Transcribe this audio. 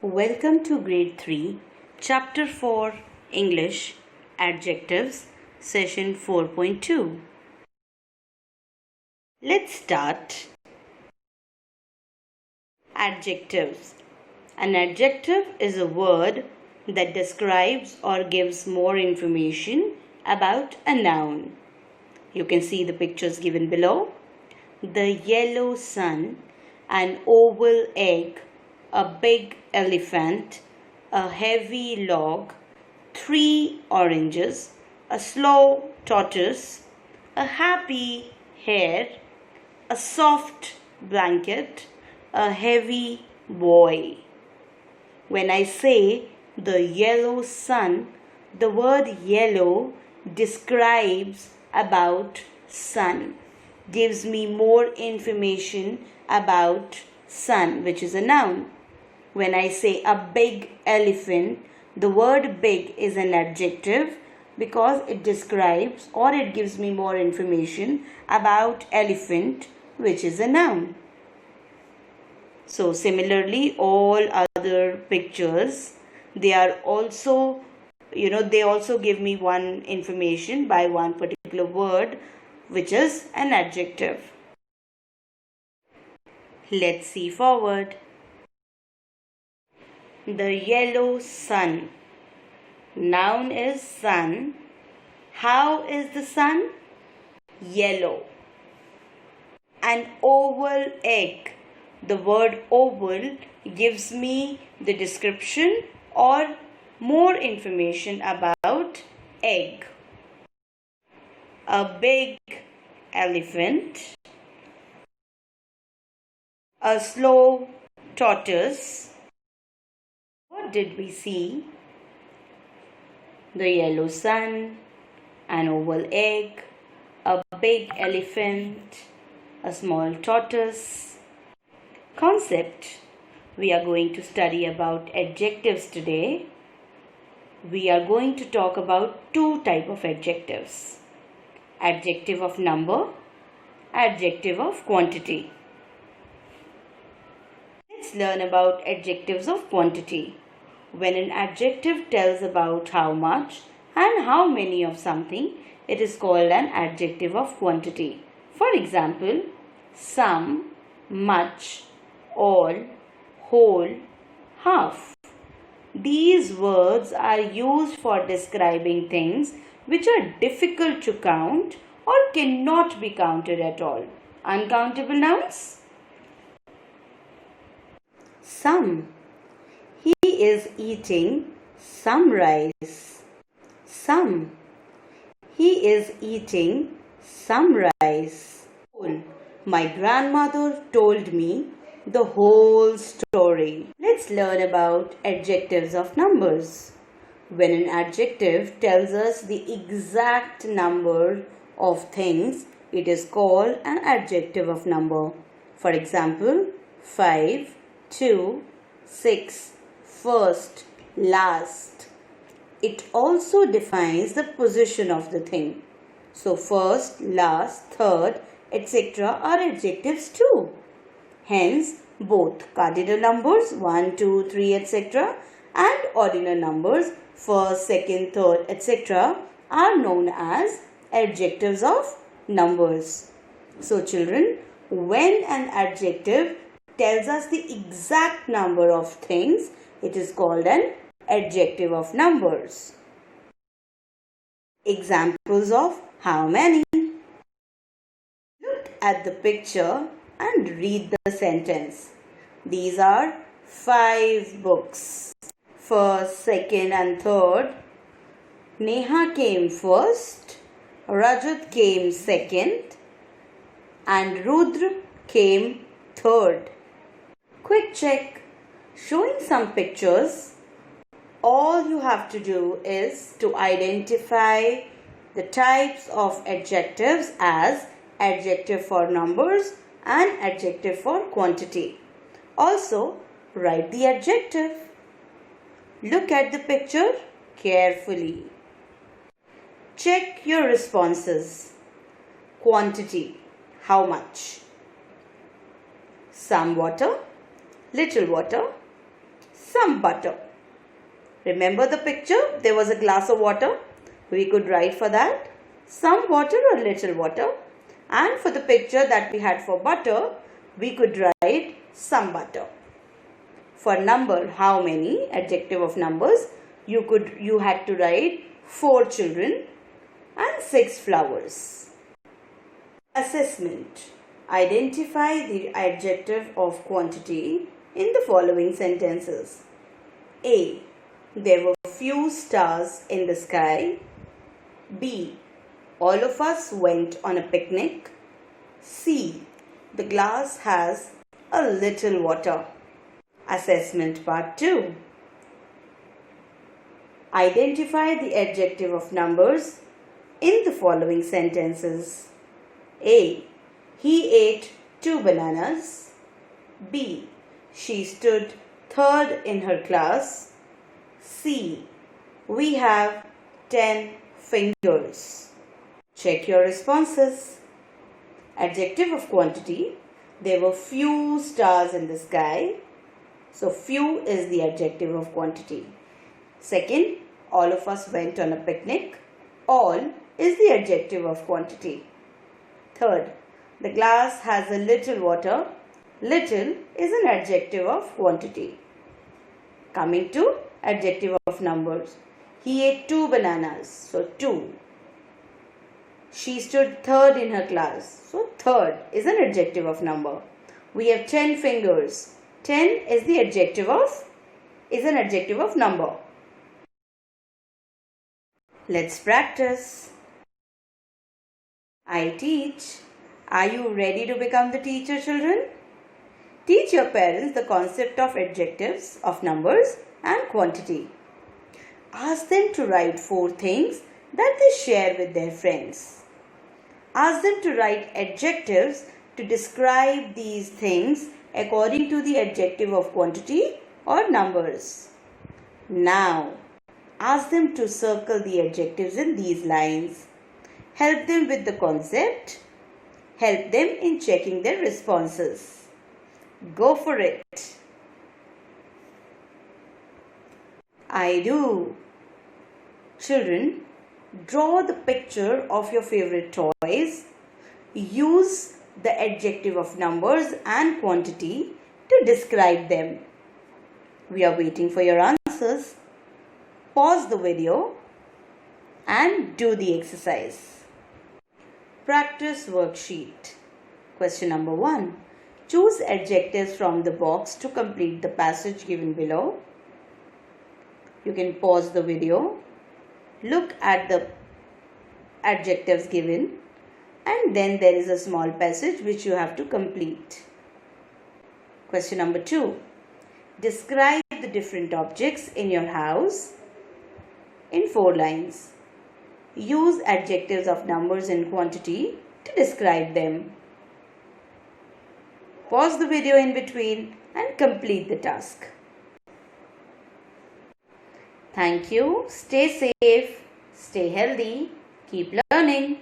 Welcome to Grade 3, Chapter 4, English, Adjectives, Session 4.2. Let's start. Adjectives. An adjective is a word that describes or gives more information about a noun. You can see the pictures given below. The yellow sun, an oval egg, a big elephant, a heavy log, 3 oranges, a slow tortoise, a happy hare, a soft blanket, a heavy boy. When I say the yellow sun, the word yellow describes about sun, gives me more information about sun, which is a noun. When I say a big elephant, the word big is an adjective because it describes or it gives me more information about elephant, which is a noun. So similarly, all other pictures, they also give me one information by one particular word, which is an adjective. Let's see forward. The yellow sun. Noun is sun. How is the sun? Yellow. An oval egg. The word oval gives me the description or more information about egg. A big elephant. A slow tortoise. What did we see? The yellow sun, an oval egg, a big elephant, a small tortoise. Concept. We are going to study about adjectives today. We are going to talk about two types of adjectives. Adjective of number, adjective of quantity. Let's learn about adjectives of quantity. When an adjective tells about how much and how many of something, it is called an adjective of quantity. For example, some, much, all, whole, half. These words are used for describing things which are difficult to count or cannot be counted at all. Uncountable nouns. Some. He is eating some rice. Some. He is eating some rice. Whole. My grandmother told me the whole story. Let's learn about adjectives of numbers. When an adjective tells us the exact number of things, it is called an adjective of number. For example, 5, 2, 6, first, last. It also defines the position of the thing. So first, last, third, etc. are adjectives too. Hence, both cardinal numbers 1, 2, 3, etc. and ordinal numbers first, second, third, etc. are known as adjectives of numbers. So children, when an adjective tells us the exact number of things, it is called an adjective of numbers. Examples of how many. Look at the picture and read the sentence. These are 5 books. First, second and third. Neha came first, Rajat came second and Rudra came third. Quick check. Showing some pictures. All you have to do is to identify the types of adjectives as adjective for numbers and adjective for quantity. Also, write the adjective. Look at the picture carefully. Check your responses. Quantity. How much? Some water, little water, some butter. Remember the picture? There was a glass of water. We could write for that some water or little water. And for the picture that we had for butter, we could write some butter. For number, how many? Adjective of numbers. You had to write 4 children and 6 flowers. Assessment. Identify the adjective of quantity in the following sentences. A. There were few stars in the sky. B. All of us went on a picnic. C. The glass has a little water. Assessment part 2. Identify the adjective of numbers in the following sentences. A. He ate 2 bananas. B. She stood third in her class. C. We have 10 fingers. Check your responses. Adjective of quantity. There were few stars in the sky. So few is the adjective of quantity. Second, all of us went on a picnic. All is the adjective of quantity. Third, the glass has a little water. Little is an adjective of quantity. Coming to adjective of numbers. He ate 2 bananas. So 2. She stood third in her class. So third is an adjective of number. We have 10 fingers. 10 is an adjective of number. Let's practice. I teach. Are you ready to become the teacher, children? Teach your parents the concept of adjectives of numbers and quantity. Ask them to write 4 things that they share with their friends. Ask them to write adjectives to describe these things according to the adjective of quantity or numbers. Now, ask them to circle the adjectives in these lines. Help them with the concept. Help them in checking their responses. Go for it. I do. Children, draw the picture of your favorite toys. Use the adjective of numbers and quantity to describe them. We are waiting for your answers. Pause the video and do the exercise. Practice worksheet. Question number 1. Choose adjectives from the box to complete the passage given below. You can pause the video, look at the adjectives given, and then there is a small passage which you have to complete. Question number 2. Describe the different objects in your house in 4 lines. Use adjectives of numbers and quantity to describe them. Pause the video in between and complete the task. Thank you. Stay safe, stay healthy, keep learning.